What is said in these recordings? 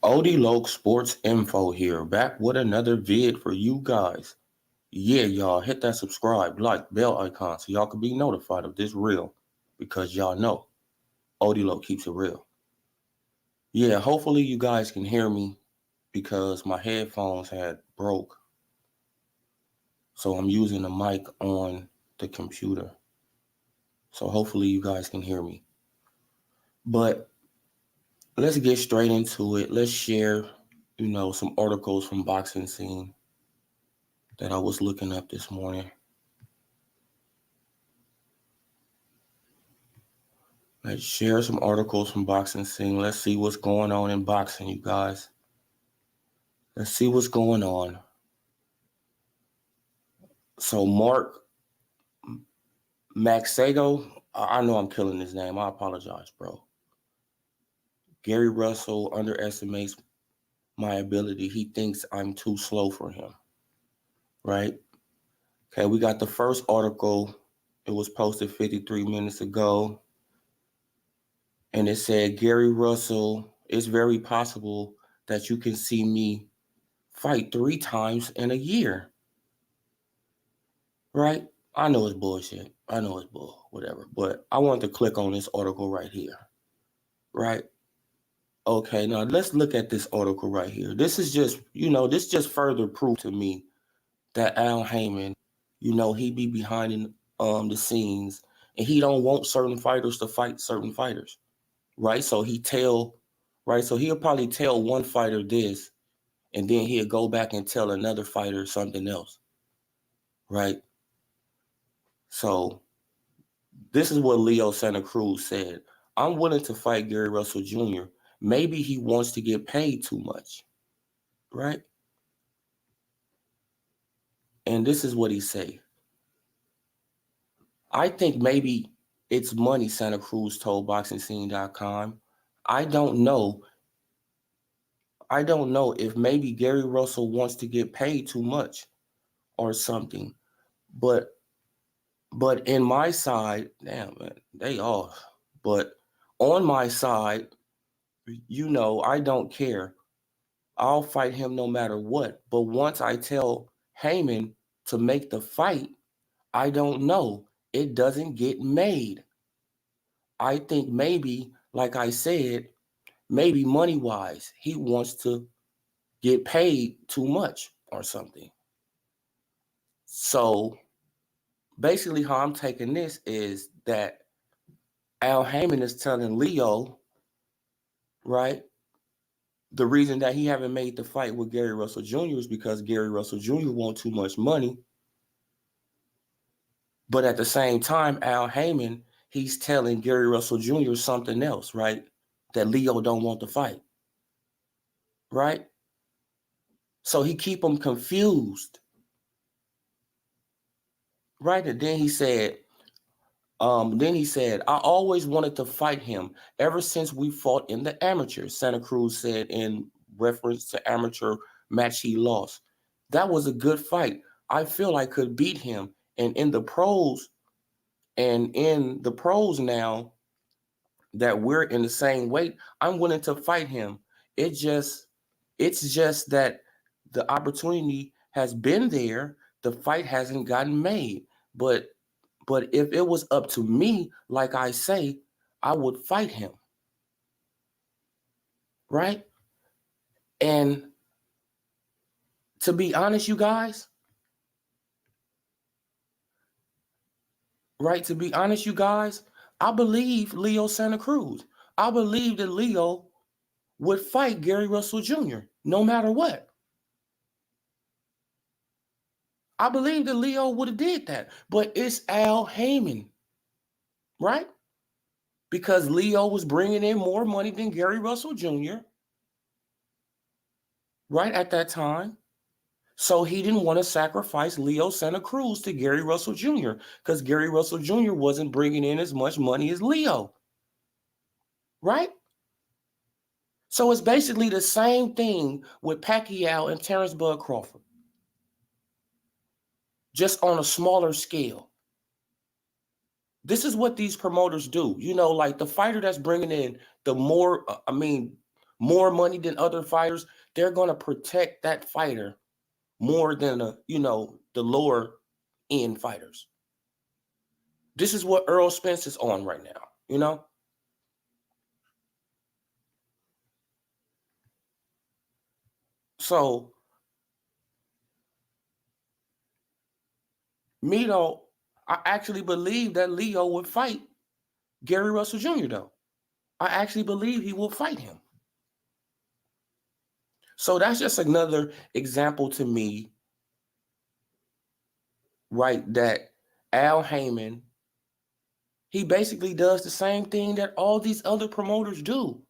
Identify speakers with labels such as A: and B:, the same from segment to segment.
A: OdeeLoccSportsInfo here, back with another vid for you guys. Yeah, y'all, hit that subscribe, like, bell icon so y'all can be notified of this reel because y'all know OdeeLoc keeps it real. Yeah, hopefully you guys can hear me because my headphones had broke. So I'm using the mic on the computer. So hopefully you guys can hear me. But let's get straight into it. Let's share, some articles from Boxing Scene that I was looking up this morning. Let's share some articles from Boxing Scene. Let's see what's going on in boxing, you guys. Let's see what's going on. So Mark Maxego, I know I'm killing his name. I apologize, bro. Gary Russell underestimates my ability. He thinks I'm too slow for him, right? Okay, we got the first article. It was posted 53 minutes ago. And it said, Gary Russell, it's very possible that you can see me fight 3 times in a year. Right? I know it's bullshit. I know it's bull, whatever. But I wanted to click on this article right here. Right? Okay, now let's look at this article right here. This is just, this just further proof to me that Al Heyman, he be behind the scenes and he don't want certain fighters to fight certain fighters. Right? So he'll probably tell one fighter this, and then he'll go back and tell another fighter something else. Right? So this is what Leo Santa Cruz said. I'm willing to fight Gary Russell Jr. Maybe he wants to get paid too much. Right? And this is what he say. I think maybe it's money, Santa Cruz told BoxingScene.com. I don't know if maybe Gary Russell wants to get paid too much or something. But in my side, damn, man, they off. But on my side, I don't care. I'll fight him no matter what. But once I tell Heyman to make the fight, I don't know. It doesn't get made. I think maybe, like I said, maybe money-wise, he wants to get paid too much or something. So basically how I'm taking this is that Al Heyman is telling Leo, right, the reason that he haven't made the fight with Gary Russell Jr. is because Gary Russell Jr. wants too much money. But at the same time, Al Heyman, he's telling Gary Russell Jr. something else, right, that Leo don't want to fight, right? So he keep him confused, right? And then he said, I always wanted to fight him ever since we fought in the amateurs, Santa Cruz said in reference to amateur match he lost. That was a good fight. I feel I could beat him. And in the pros now that we're in the same weight, I'm willing to fight him. It's just that the opportunity has been there. The fight hasn't gotten made. But if it was up to me, like I say, I would fight him. Right? And to be honest, you guys, I believe Leo Santa Cruz. I believe that Leo would fight Gary Russell Jr. no matter what. I believe that Leo would have did that. But it's Al Heyman, right? Because Leo was bringing in more money than Gary Russell Jr. right at that time. So he didn't want to sacrifice Leo Santa Cruz to Gary Russell Jr. because Gary Russell Jr. wasn't bringing in as much money as Leo. Right? So it's basically the same thing with Pacquiao and Terrence Bud Crawford. Just on a smaller scale. This is what these promoters do. Like the fighter that's bringing in the more, more money than other fighters, they're going to protect that fighter more than the lower end fighters. This is what Errol Spence is on right now, So, me though, I actually believe that Leo would fight Gary Russell Jr. though. I actually believe he will fight him. So that's just another example to me, right, that Al Heyman, he basically does the same thing that all these other promoters do.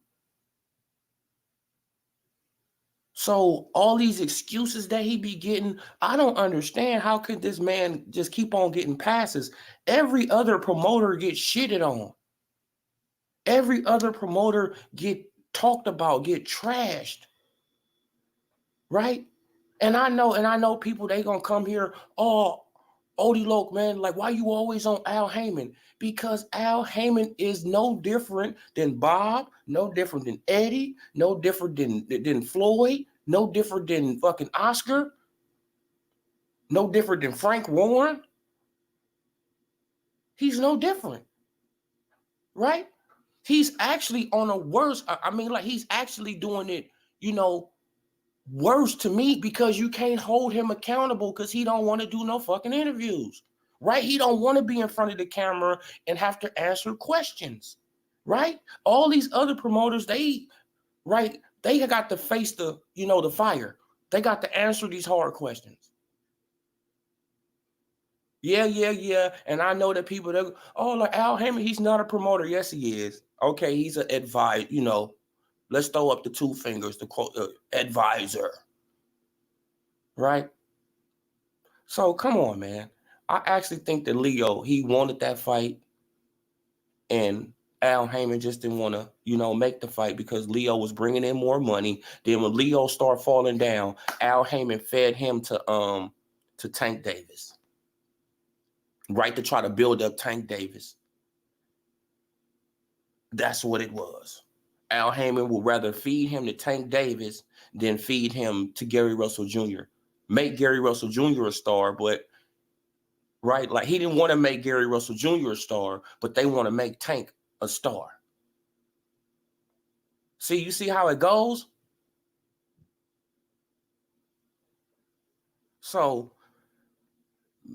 A: So all these excuses that he be getting, I don't understand. How could this man just keep on getting passes? Every other promoter gets shitted on. Every other promoter get talked about, get trashed. Right? And I know people, they gonna come here, oh, OdeeLoc, man, like, why you always on Al Heyman? Because Al Heyman is no different than Bob, no different than Eddie, no different than Floyd, no different than fucking Oscar, no different than Frank Warren. He's no different, right? He's actually on a worse, he's actually doing it, worse to me, because you can't hold him accountable because he don't want to do no fucking interviews, right? He don't want to be in front of the camera and have to answer questions, right? All these other promoters, they got to face the fire. They got to answer these hard questions. Yeah. And I know that people that, like Al Heyman, he's not a promoter. Yes, he is. Okay, he's an advisor, let's throw up the two fingers, the quote, advisor. Right? So come on, man. I actually think that Leo, he wanted that fight, and Al Heyman just didn't want to, make the fight because Leo was bringing in more money. Then when Leo started falling down, Al Heyman fed him to Tank Davis, right, to try to build up Tank Davis. That's what it was. Al Heyman would rather feed him to Tank Davis than feed him to Gary Russell Jr. Make Gary Russell Jr. a star, but right, like he didn't want to make Gary Russell Jr. a star, but they want to make Tank a star. See, you see how it goes? So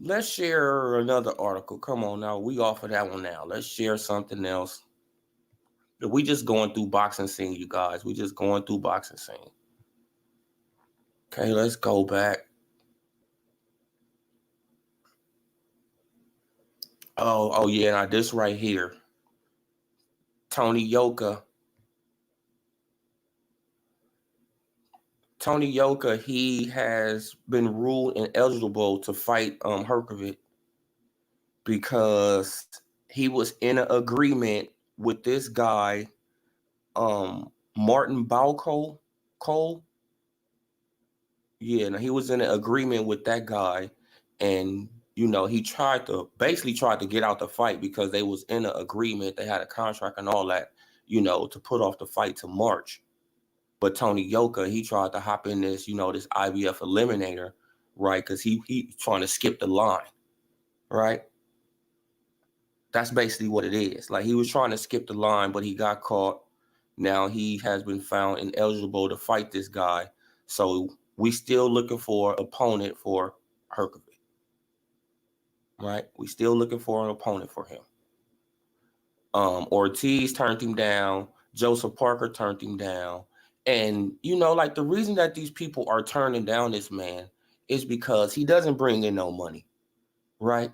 A: let's share another article. Come on now, we off of that one now. Let's share something else. We just going through boxing scene, you guys. We just going through boxing scene. Okay, let's go back. Oh yeah, now this right here. Tony Yoka, he has been ruled ineligible to fight Herkovic because he was in an agreement with this guy, Martin Balco Cole. Yeah, now he was in an agreement with that guy, and he tried to get out the fight because they was in an agreement. They had a contract and all that, to put off the fight to March. But Tony Yoka, he tried to hop in this, this IBF eliminator, right? Because he trying to skip the line, right? That's basically what it is. Like, he was trying to skip the line, but he got caught. Now he has been found ineligible to fight this guy. So we still looking for an opponent for Herkovic, right? We still looking for an opponent for him. Ortiz turned him down. Joseph Parker turned him down. And, like, the reason that these people are turning down this man is because he doesn't bring in no money, right?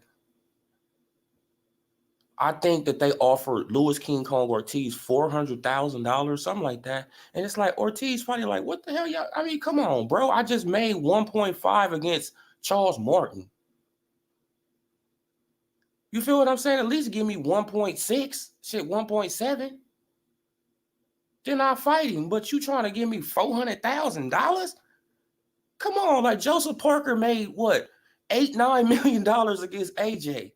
A: I think that they offered Louis King Kong Ortiz $400,000, something like that. And it's like, Ortiz probably like, what the hell, y'all? I mean, come on, bro. I just made 1.5 against Charles Martin. You feel what I'm saying? At least give me 1.6, shit, 1.7. Then I'll fight him. But you trying to give me $400,000? Come on, like Joseph Parker made what, $8-9 million against AJ.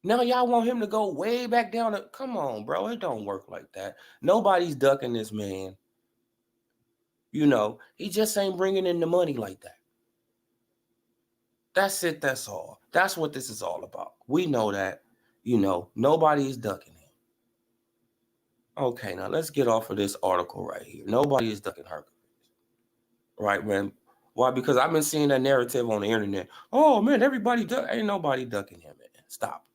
A: Now y'all want him to go way back down to, come on, bro. It don't work like that. Nobody's ducking this man. You know, he just ain't bringing in the money like that. That's it. That's all. That's what this is all about. We know that, you know, nobody is ducking him. Okay, now let's get off of this article right here. Nobody is ducking Hercules. Right, man? Why? Because I've been seeing that narrative on the internet. Oh, man, everybody ain't nobody ducking him, man. Stop.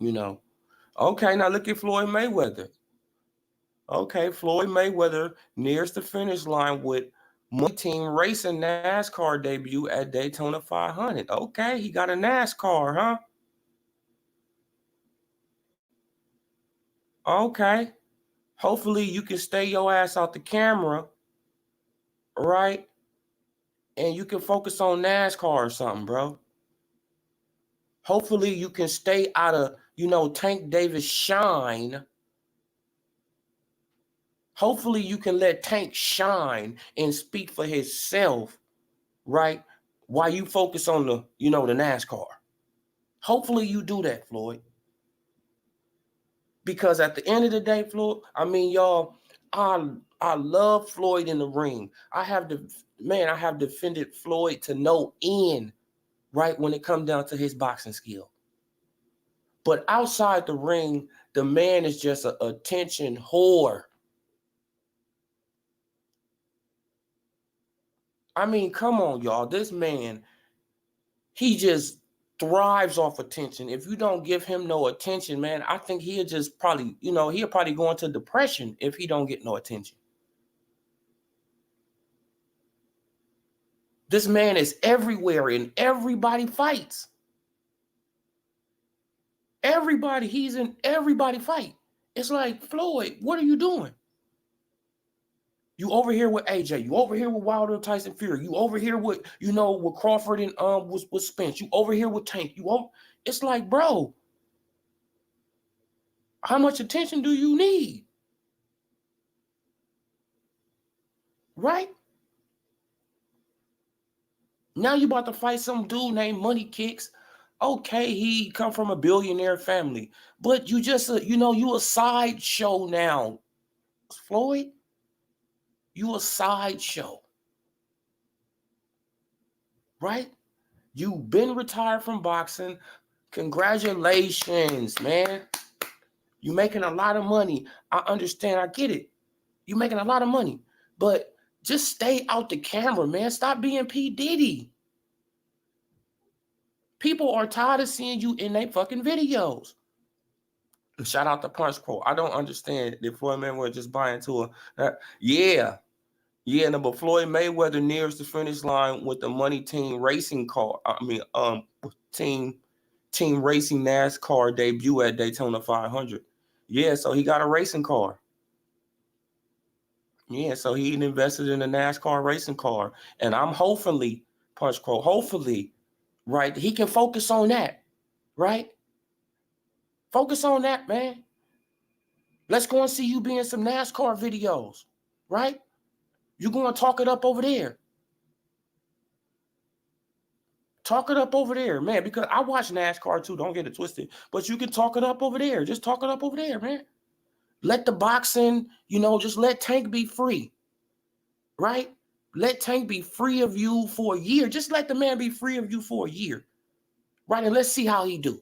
A: You know? Okay, now look at Floyd Mayweather. Okay, Floyd Mayweather nears the finish line with Money Team Racing NASCAR debut at Daytona 500. Okay, he got a NASCAR, huh? Okay. Hopefully you can stay your ass out the camera, right? And you can focus on NASCAR or something, bro. Hopefully you can stay out of, you know, Tank Davis shine. Hopefully you can let Tank shine and speak for himself, right? While you focus on the, you know, the NASCAR. Hopefully you do that, Floyd. Because at the end of the day, Floyd, I mean, y'all, I love Floyd in the ring. I have defended Floyd to no end, right, when it comes down to his boxing skill. But outside the ring, the man is just an attention whore. I mean, come on, y'all. This man, he just thrives off attention. If you don't give him no attention, man, I think he'll just probably, you know, he'll probably go into depression if he don't get no attention. This man is everywhere and everybody fights. Everybody, he's in everybody fight. It's like, Floyd, what are you doing? You over here with AJ. You over here with Wilder, Tyson Fury. You over here with, you know, with Crawford and with Spence. You over here with Tank. It's like, bro, how much attention do you need? Right? Now you about to fight some dude named Money Kicks. Okay, he come from a billionaire family, but you just, you know, you a sideshow now, Floyd. You a sideshow, right? You've been retired from boxing. Congratulations, man. You making a lot of money. I understand. I get it. You making a lot of money, but just stay out the camera, man. Stop being P. Diddy. People are tired of seeing you in their fucking videos. Shout out to Punch Pro. I don't understand if Floyd Mayweather just buy into yeah. No, but Floyd Mayweather nears the finish line with the Money Team Racing car. Team Racing NASCAR debut at Daytona 500. Yeah, so he got a racing car. Yeah, so he invested in a NASCAR racing car. And I'm hopefully, Punch Pro, right, he can focus on that, right? Focus on that, man. Let's go and see you be in some NASCAR videos, right? You're going to talk it up over there. Talk it up over there, man, because I watch NASCAR too. Don't get it twisted. But you can talk it up over there. Just talk it up over there, man. Let the boxing, you know, just let Tank be free, right? Let Tank be free of you for a year. Just let the man be free of you for a year, right? And let's see how he do.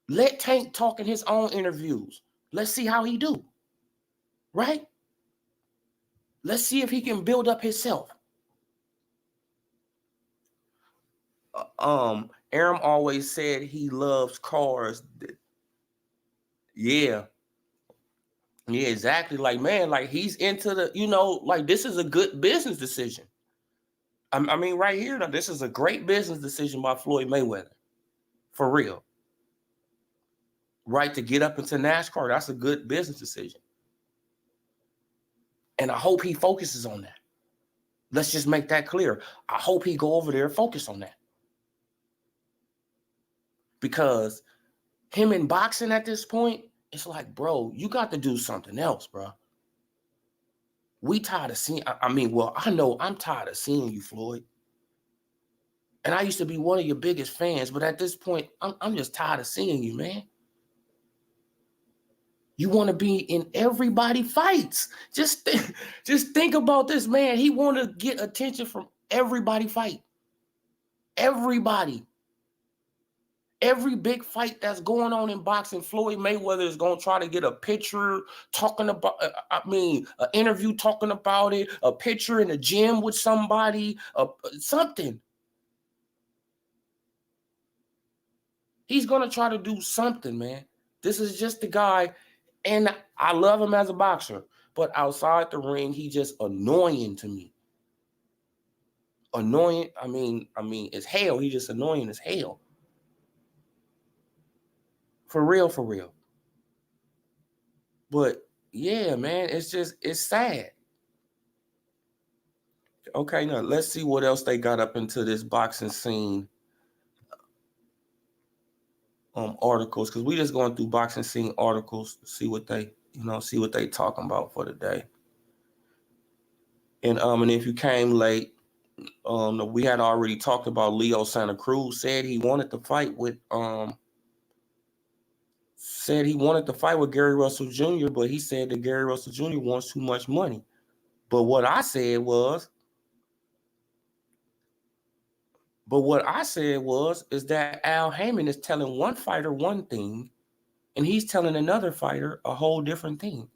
A: Let Tank talk in his own interviews. Let's see how he do, right? Let's see if he can build up himself. Aram always said he loves cars. Yeah, exactly. Like, man, like he's into the, you know, like this is a good business decision. I mean, right here, now, this is a great business decision by Floyd Mayweather, for real. Right, to get up into NASCAR, that's a good business decision. And I hope he focuses on that. Let's just make that clear. I hope he go over there and focus on that. Because him in boxing at this point, it's like, bro, you got to do something else, bro. We tired of seeing, I know I'm tired of seeing you, Floyd. And I used to be one of your biggest fans, but at this point, I'm just tired of seeing you, man. You want to be in everybody fights. Just think about this, man. He want to get attention from everybody fight. Everybody. Every big fight that's going on in boxing, Floyd Mayweather is going to try to get a picture talking about, an interview talking about it, a picture in the gym with somebody, something. He's going to try to do something, man. This is just the guy, and I love him as a boxer, but outside the ring, he's just annoying to me. Annoying, I mean, it's hell. He's just annoying as hell. For real, for real. But yeah, man, it's sad. Okay, now let's see what else they got up into this boxing scene articles, because we just going through boxing scene articles to see what they, see what they talking about for the day. And if you came late, we had already talked about Leo Santa Cruz said he wanted to fight with Gary Russell Jr., but he said that Gary Russell Jr. wants too much money. But what I said was is that Al Haymon is telling one fighter one thing, and he's telling another fighter a whole different thing.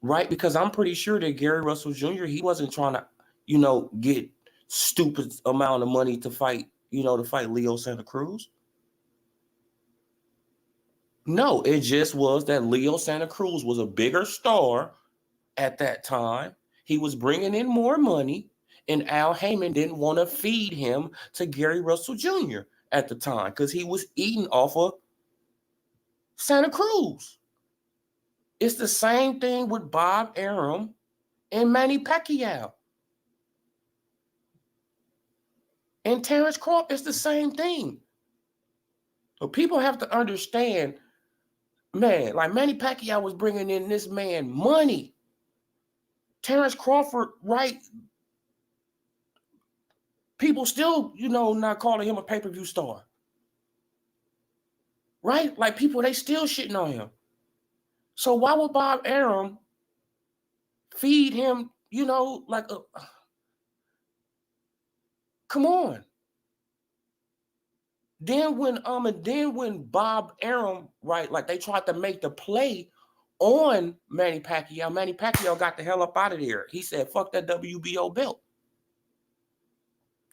A: Right? Because I'm pretty sure that Gary Russell Jr., he wasn't trying to, get stupid amount of money to fight, to fight Leo Santa Cruz. No, it just was that Leo Santa Cruz was a bigger star at that time. He was bringing in more money, and Al Haymon didn't want to feed him to Gary Russell Jr. at the time because he was eating off of Santa Cruz. It's the same thing with Bob Arum and Manny Pacquiao. And Terrence Crawford, it's the same thing. So people have to understand, man, like Manny Pacquiao was bringing in this man money. Terrence Crawford, right? People still, not calling him a pay-per-view star. Right? Like people, they still shitting on him. So why would Bob Arum feed him, come on. Then when Bob Arum, right, like they tried to make the play on Manny Pacquiao got the hell up out of there. He said, fuck that WBO belt.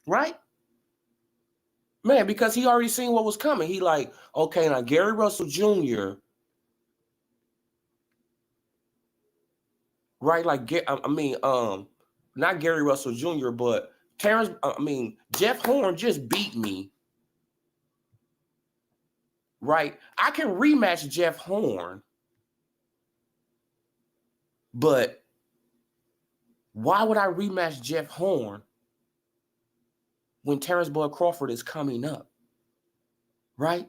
A: Right? Man, because he already seen what was coming. He like, okay, now Gary Russell Jr., right? Like, not Gary Russell Jr., but Jeff Horn just beat me. Right? I can rematch Jeff Horn, but why would I rematch Jeff Horn when Terrence Bud Crawford is coming up? Right?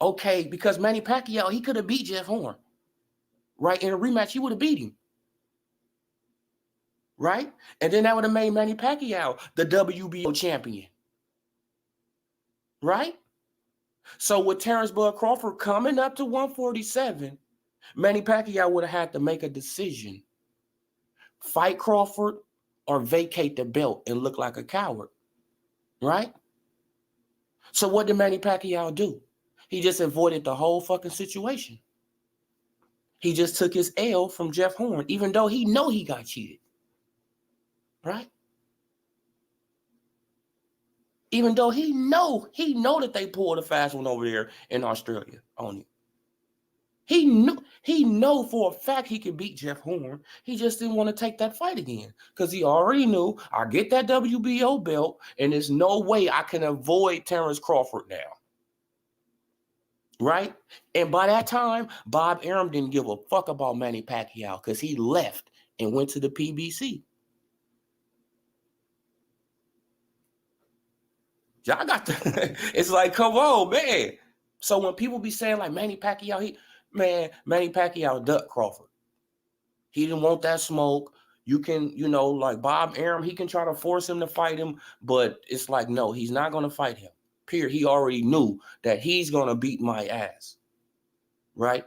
A: Okay, because Manny Pacquiao, he could have beat Jeff Horn. Right? In a rematch, he would have beat him. Right? And then that would have made Manny Pacquiao the WBO champion. Right? So with Terrence Bud Crawford coming up to 147, Manny Pacquiao would have had to make a decision. Fight Crawford or vacate the belt and look like a coward. Right? So what did Manny Pacquiao do? He just avoided the whole fucking situation. He just took his L from Jeff Horn, even though he know he got cheated. Right? Even though he know that they pulled a fast one over there in Australia on him. He know for a fact he could beat Jeff Horn. He just didn't want to take that fight again because he already knew I get that WBO belt and there's no way I can avoid Terrence Crawford now. Right? And by that time, Bob Arum didn't give a fuck about Manny Pacquiao because he left and went to the PBC. Y'all got to, it's like, come on, man. So when people be saying like Manny Pacquiao, Manny Pacquiao ducked Crawford. He didn't want that smoke. You can, you know, like Bob Arum, he can try to force him to fight him, but it's like, no, he's not going to fight him. Period. He already knew that he's going to beat my ass. Right?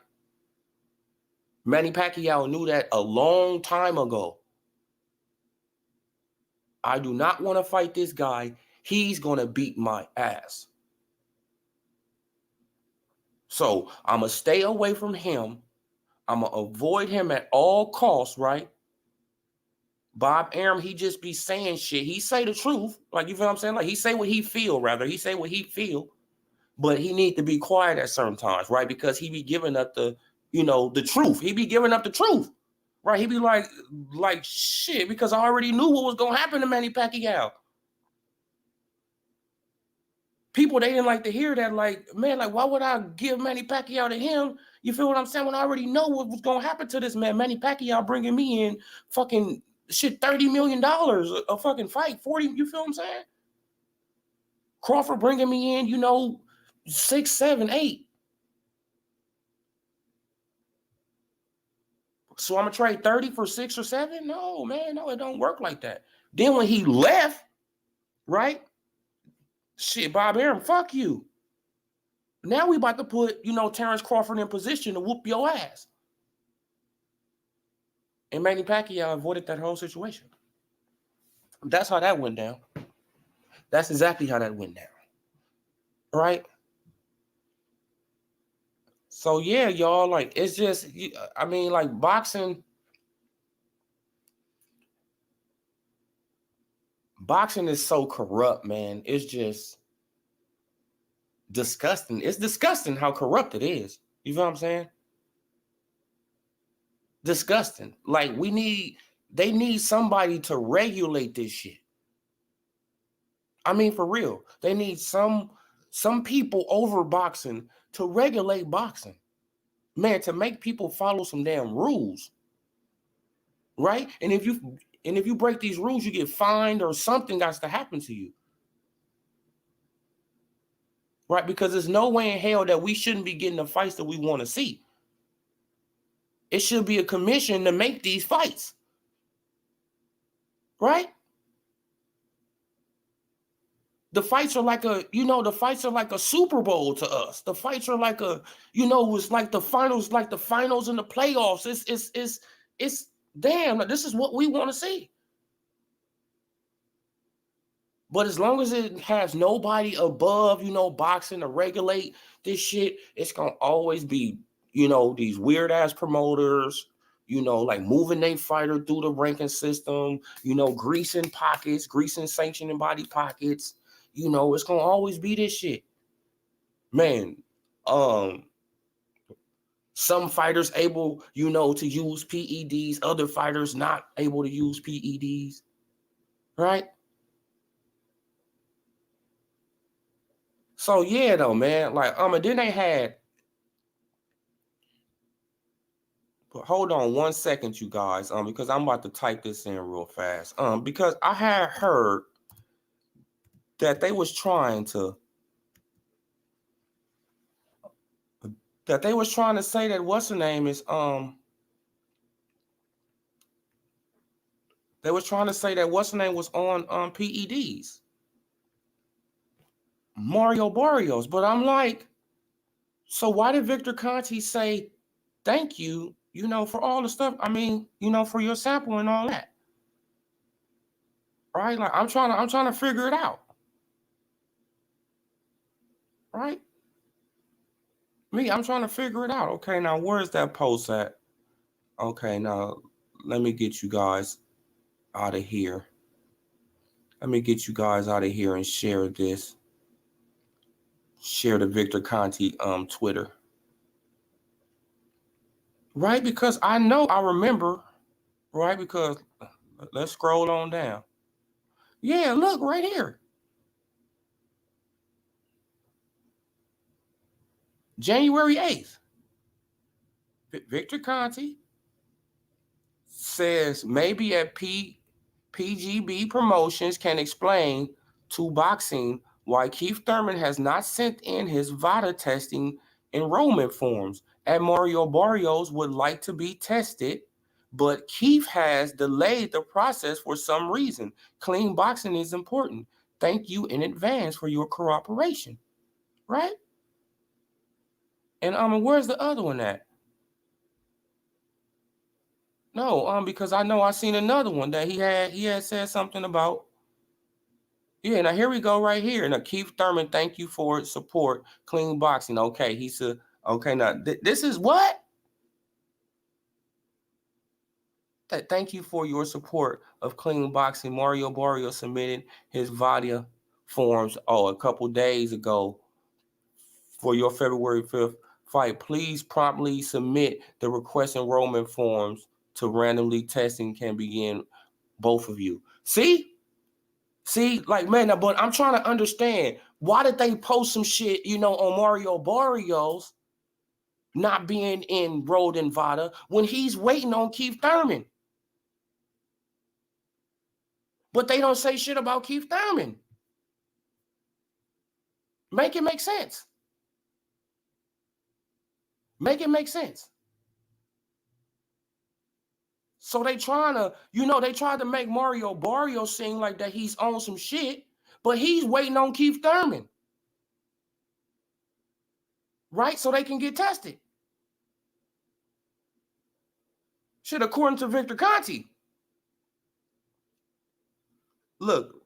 A: Manny Pacquiao knew that a long time ago. I do not want to fight this guy. He's going to beat my ass. So I'm going to stay away from him. I'm going to avoid him at all costs, right? Bob Arum, he just be saying shit. He say the truth. Like, you feel what I'm saying? Like, he say what he feel, rather. He say what he feel. But he need to be quiet at certain times, right? Because he be giving up the, you know, the truth. He be giving up the truth, right? He be like shit, because I already knew what was going to happen to Manny Pacquiao. People, they didn't like to hear that. Like, man, like, why would I give Manny Pacquiao to him? You feel what I'm saying? When I already know what was going to happen to this man. Manny Pacquiao bringing me in fucking shit, $30 million a fucking fight, 40, you feel what I'm saying? Crawford bringing me in, you know, 6, 7, 8. So I'm going to trade 30 for 6 or 7? No, man, no, it don't work like that. Then when he left, right? Shit, Bob Arum, fuck you. Now we about to put, you know, Terrence Crawford in position to whoop your ass. And Manny Pacquiao avoided that whole situation. That's how that went down. That's exactly how that went down. Right? So, yeah, y'all, like, it's just, I mean, like, boxing is so corrupt, man. It's just disgusting. It's disgusting how corrupt it is. You feel what I'm saying? Disgusting. Like, they need somebody to regulate this shit. I mean, for real. They need some people over boxing to regulate boxing. Man, to make people follow some damn rules. Right? And if you break these rules, you get fined or something has to happen to you. Right? Because there's no way in hell that we shouldn't be getting the fights that we want to see. It should be a commission to make these fights. Right? The fights are like a Super Bowl to us. The fights are like it's like the finals, and the playoffs. It's damn, this is what we want to see. But as long as it has nobody above, boxing to regulate this shit, it's going to always be, these weird ass promoters, like moving their fighter through the ranking system, greasing pockets, greasing sanctioning body pockets. It's going to always be this shit. Man, some fighters able, to use PEDs, other fighters not able to use PEDs, right? So yeah, though, man, and then they had, but hold on 1 second, you guys, because I'm about to type this in real fast, because I had heard that they was trying to say that what's her name is, they was trying to say that what's her name was on PEDs, Mario Barrios, but I'm like, so why did Victor Conte say thank you, for all the stuff? I mean, for your sample and all that, right? Like I'm trying to figure it out, right? I'm trying to figure it out. Okay, now where's that post at? Okay, now let me get you guys out of here. Let me get you guys out of here and share this. Share the Victor Conte Twitter. Right, because I remember, right, because let's scroll on down. Yeah, look right here. January 8th. Victor Conte says maybe at PGB Promotions can explain to boxing why Keith Thurman has not sent in his VADA testing enrollment forms, and Mario Barrios would like to be tested but Keith has delayed the process for some reason. Clean boxing is important. Thank you in advance for your cooperation. Right? And where's the other one at? No, because I know I seen another one that he had said something about. Yeah, now here we go right here. Now, Keith Thurman, thank you for support. Clean boxing. Okay, he said, okay, now this is what? Thank you for your support of clean boxing. Mario Barrio submitted his VADA forms a couple days ago for your February 5th fight. Please promptly submit the request enrollment forms to randomly testing can begin, both of you. See, like, man, but I'm trying to understand, why did they post some shit, on Mario Barrios not being enrolled in VADA when he's waiting on Keith Thurman? But they don't say shit about Keith Thurman. Make it make sense. Make it make sense. So they trying to, they tried to make Mario Barrios seem like that he's on some shit, but he's waiting on Keith Thurman. Right? So they can get tested. Shit, according to Victor Conti. Look,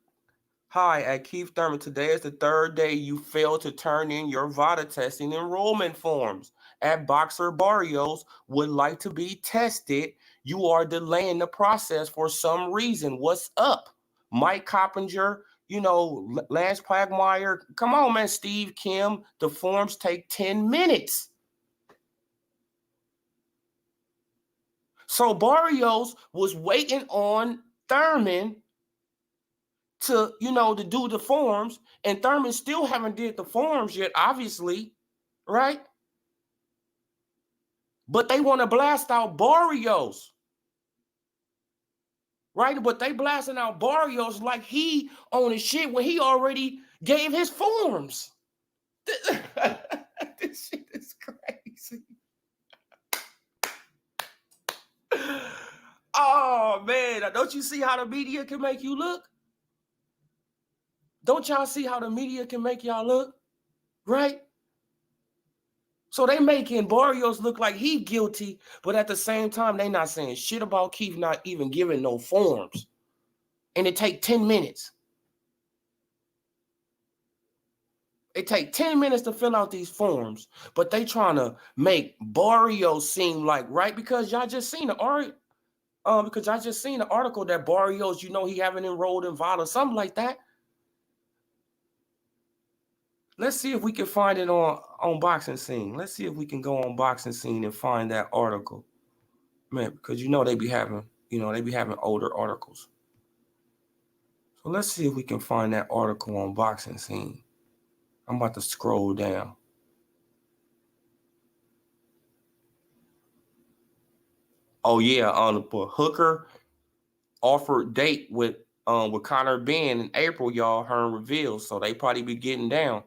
A: hi, at Keith Thurman. Today is the third day you failed to turn in your VADA testing enrollment forms. At Boxer Barrios would like to be tested. You are delaying the process for some reason. What's up? Mike Coppinger, Lance Quagmire. Come on, man. Steve Kim. The forms take 10 minutes. So Barrios was waiting on Thurman to do the forms, and Thurman still haven't did the forms yet, obviously, right? But they want to blast out Barrios, right? But they blasting out Barrios like he on his shit when he already gave his forms. This shit is crazy. Oh, man. Don't you see how the media can make you look? Don't y'all see how the media can make y'all look? Right? So they making Barrios look like he guilty, but at the same time, they not saying shit about Keith not even giving no forms. And it take 10 minutes. It take 10 minutes to fill out these forms, but they trying to make Barrios seem like, right? Because y'all just seen the article that Barrios, he haven't enrolled in VADA, something like that. Let's see if we can find it on Boxing Scene. Let's see if we can go on Boxing Scene and find that article. Man, because they be having, older articles. So let's see if we can find that article on Boxing Scene. I'm about to scroll down. Oh yeah, on the Hooker offered date with Conor Benn in April, y'all. Hearn reveals, so they probably be getting down.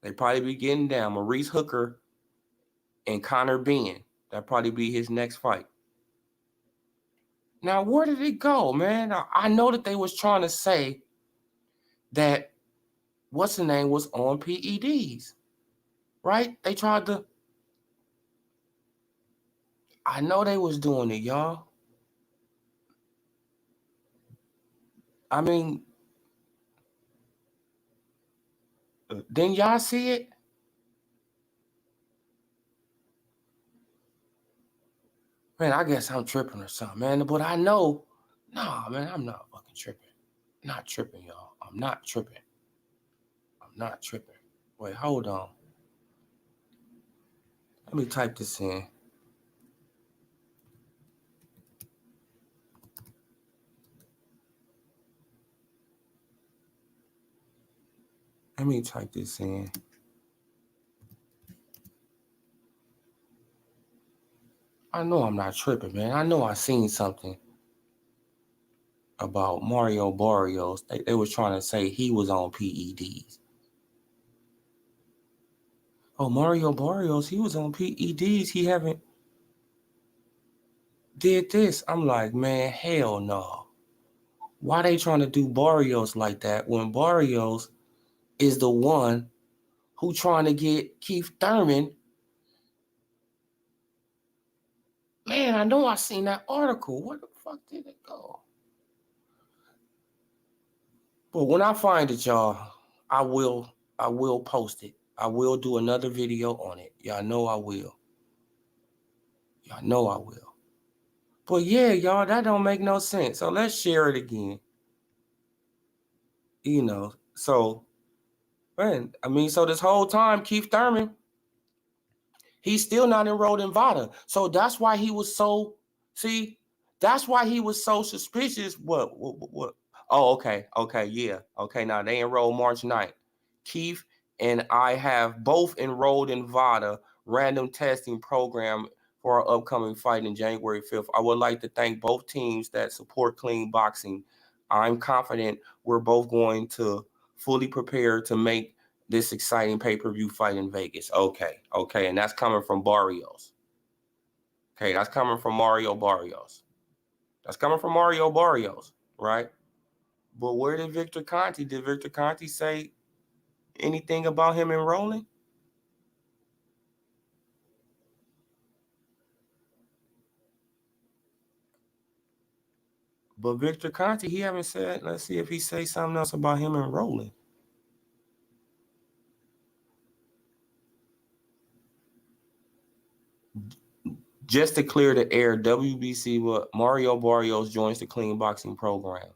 A: Maurice Hooker and Conor Benn. That'll probably be his next fight. Now, where did it go, man? I know that they was trying to say that what's the name was on PEDs, right? They tried to. I know they was doing it, y'all. I mean, didn't y'all see it? Man, I guess I'm tripping or something, man. But I know, nah, man, I'm not fucking tripping. Not tripping, y'all. I'm not tripping. Wait, hold on. Let me type this in. Let me type this in. I know I'm not tripping, man. I know I seen something about Mario Barrios. They was trying to say he was on PEDs. Oh, Mario Barrios, he was on PEDs. He haven't. did this. I'm like, man, hell no. Why they trying to do Barrios like that when Barrios is the one who trying to get Keith Thurman? Man, I know I seen that article. Where the fuck did it go? But when I find it, y'all, I will post it. I will do another video on it. Y'all know I will. Y'all know I will. But yeah, y'all, that don't make no sense. So let's share it again. You know, so, man, I mean, so this whole time, Keith Thurman, he's still not enrolled in VADA. So that's why he was so, that's why he was so suspicious. What? Oh, okay, yeah. Okay, now they enrolled March 9th. Keith and I have both enrolled in VADA random testing program for our upcoming fight in January 5th. I would like to thank both teams that support clean boxing. I'm confident we're both going to fully prepare to make this exciting pay-per-view fight in Vegas. Okay, and that's coming from Barrios. Okay, that's coming from Mario Barrios. That's coming from Mario Barrios, right? But where did Victor Conte? Did Victor Conte say anything about him enrolling? But Victor Conte, he haven't said. Let's see if he say something else about him enrolling. Just to clear the air, WBC, Mario Barrios joins the clean boxing program.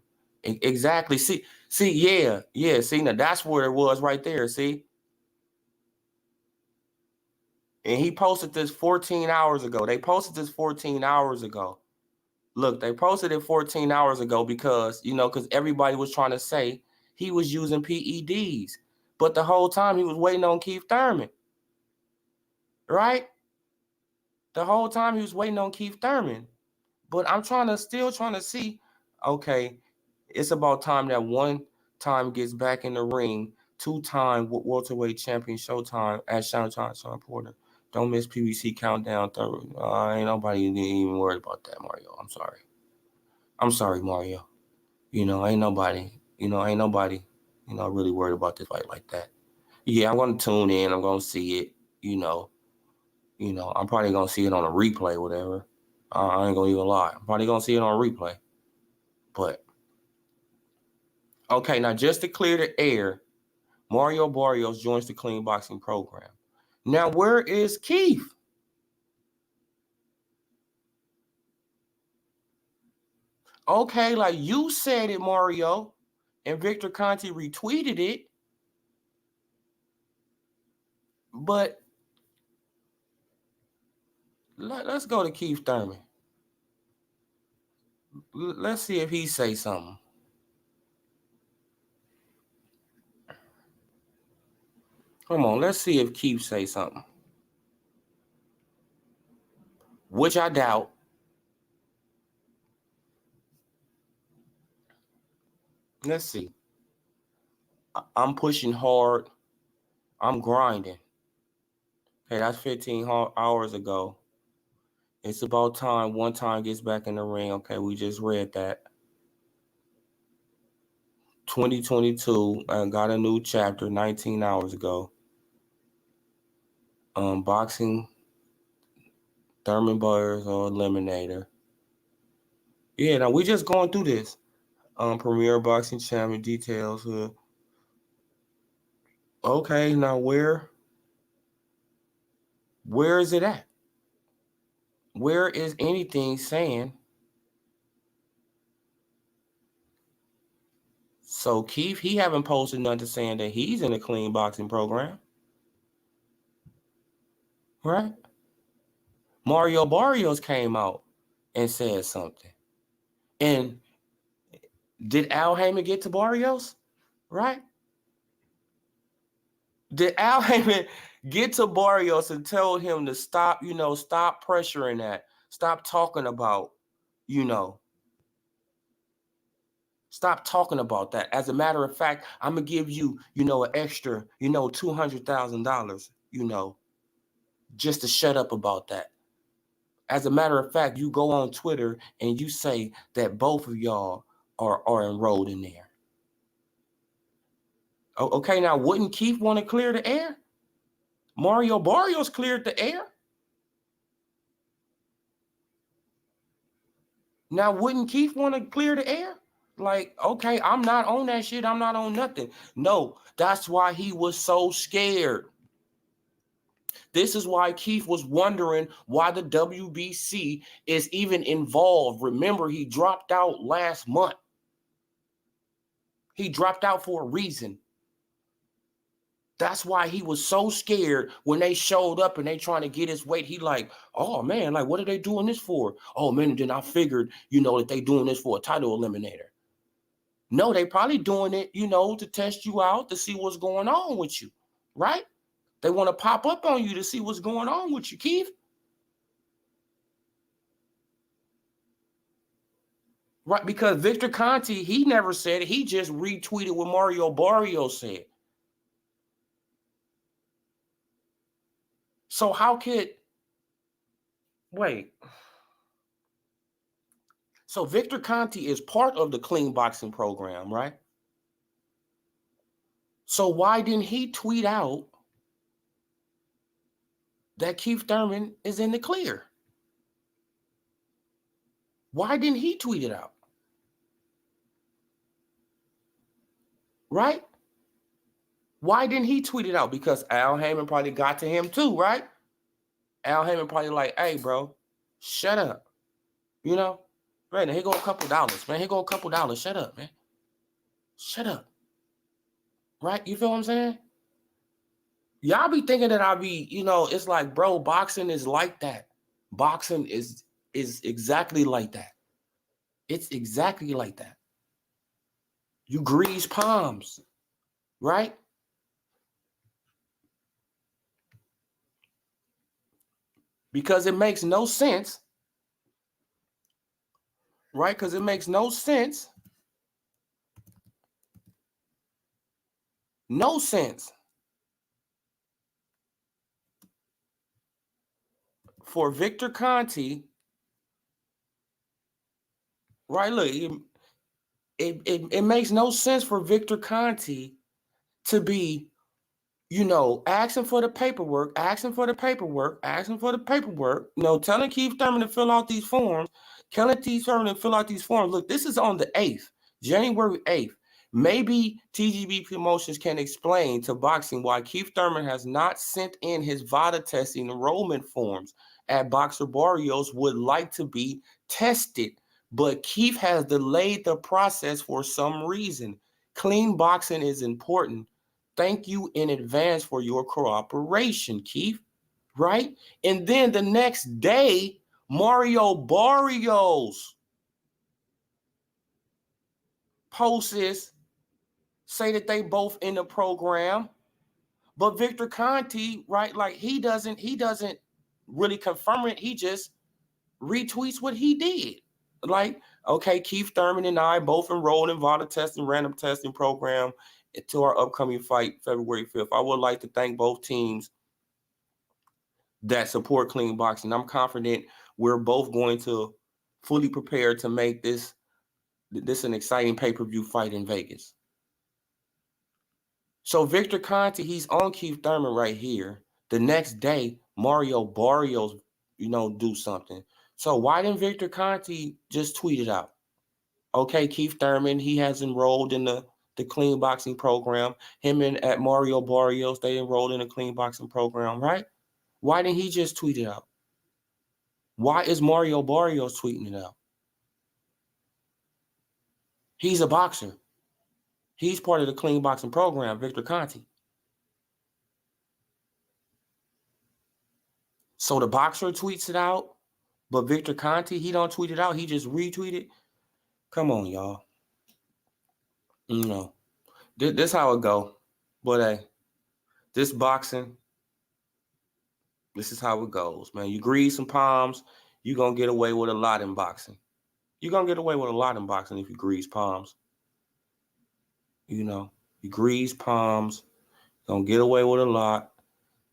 A: Exactly. See, yeah. See, now that's where it was right there. See, and he posted this 14 hours ago. They posted this 14 hours ago. Look, they posted it 14 hours ago because, because everybody was trying to say he was using PEDs. But the whole time he was waiting on Keith Thurman. Right? The whole time he was waiting on Keith Thurman. But I'm still trying to see, okay, it's about time that one time gets back in the ring, two-time welterweight champion Showtime at Sean Porter. Don't miss PBC countdown. Ain't nobody even worried about that, Mario. I'm sorry, Mario. Ain't nobody, really worried about this fight like that. Yeah, I'm going to tune in. I'm going to see it, I'm probably going to see it on a replay, whatever. I ain't going to even lie. I'm probably going to see it on a replay. But, okay, now just to clear the air, Mario Barrios joins the clean boxing program. Now, where is Keith? Okay, like you said it, Mario, and Victor Conte retweeted it. But let's go to Keith Thurman. Let's see if he say something. Come on, let's see if Keith say something. Which I doubt. Let's see. I'm pushing hard. I'm grinding. Okay, that's 15 hours ago. It's about time one time gets back in the ring. Okay, we just read that. 2022, I got a new chapter 19 hours ago. Boxing, Thurman Burrs or Eliminator. Yeah, now we just going through this. Premier Boxing Champion details. Okay, now where is it at? Where is anything saying? So Keith, he haven't posted nothing saying that he's in a clean boxing program. Right? Mario Barrios came out and said something. And did Al Heyman get to Barrios? Right? Did Al Heyman get to Barrios and tell him to stop, stop pressuring that. Stop talking about, stop talking about that. As a matter of fact, I'm going to give you, an extra, $200,000, just to shut up about that. As a matter of fact, you go on Twitter and you say that both of y'all are enrolled in there. Okay, now wouldn't Keith want to clear the air? Mario Barrios cleared the air. Now wouldn't Keith want to clear the air? Like, okay, I'm not on that shit. I'm not on nothing. No, that's why he was so scared. This is why Keith was wondering why the WBC is even involved. Remember, he dropped out last month. He dropped out for a reason. That's why he was so scared when they showed up and they trying to get his weight. He like, oh man, like what are they doing this for? Oh man, and then I figured, that they doing this for a title eliminator. No, they probably doing it, to test you out, to see what's going on with you, right? They want to pop up on you to see what's going on with you, Keith. Right, because Victor Conti, he never said it. He just retweeted what Mario Barrios said. So how could, wait. So Victor Conti is part of the clean boxing program, right? So why didn't he tweet out that Keith Thurman is in the clear? Why didn't he tweet it out? Right? Why didn't he tweet it out? Because Al Heyman probably got to him too, right? Al Heyman probably like, hey, bro, shut up. Right, here go a couple dollars, man. Here go a couple dollars. Shut up, man. Shut up. Right? You feel what I'm saying? Y'all be thinking that I be, it's like, bro, boxing is like that. Boxing is exactly like that. It's exactly like that. You grease palms, right? Because it makes no sense, right? Because it makes no sense. No sense for Victor Conti, right? Look, it makes no sense for Victor Conti to be, asking for the paperwork, telling Keith Thurman to fill out these forms, Look, this is on the 8th, January 8th. Maybe TGB Promotions can explain to boxing why Keith Thurman has not sent in his VADA testing enrollment forms at Boxer Barrios would like to be tested, but Keith has delayed the process for some reason. Clean boxing is important. Thank you in advance for your cooperation, Keith. Right? And then the next day, Mario Barrios posts, say that they both in the program, but Victor Conti, right? Like he doesn't really confirm it. He just retweets what he did. Like, okay, Keith Thurman and I both enrolled in VADA testing, random testing program to our upcoming fight, February 5th. I would like to thank both teams that support clean boxing. I'm confident we're both going to fully prepare to make this an exciting pay-per-view fight in Vegas. So Victor Conti, he's on Keith Thurman right here. The next day, Mario Barrios, do something. So why didn't Victor Conti just tweet it out? Okay, Keith Thurman, he has enrolled in the clean boxing program. Him and at Mario Barrios, they enrolled in the clean boxing program, right? Why didn't he just tweet it out? Why is Mario Barrios tweeting it out? He's a boxer. He's part of the clean boxing program, Victor Conti. So the boxer tweets it out, but Victor Conti, he don't tweet it out. He just retweeted. Come on, y'all. This how it go. But hey, this boxing, this is how it goes, man. You grease some palms, you're going to get away with a lot in boxing. You're going to get away with a lot in boxing if you grease palms. You grease palms, going to get away with a lot.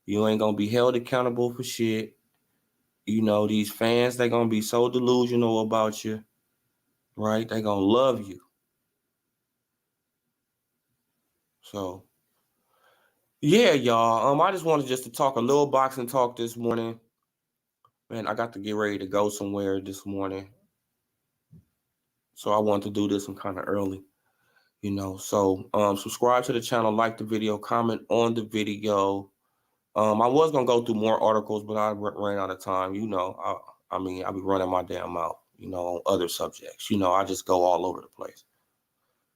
A: You ain't going to be held accountable for shit. You know, these fans, they're going to be so delusional about you, right? They're going to love you. So, yeah, y'all. I just wanted just to talk a little boxing talk this morning. Man, I got to get ready to go somewhere this morning. So I wanted to do this one kind of early, you know. So subscribe to the channel, like the video, comment on the video. I was going to go through more articles, but I ran out of time. You know, I mean, I'll be running my damn mouth, you know, on other subjects. You know, I just go all over the place.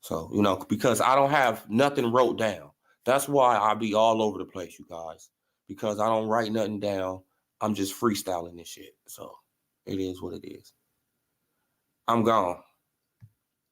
A: So, you know, because I don't have nothing wrote down. That's why I be all over the place, you guys. Because I don't write nothing down. I'm just freestyling this shit. So it is what it is. I'm gone.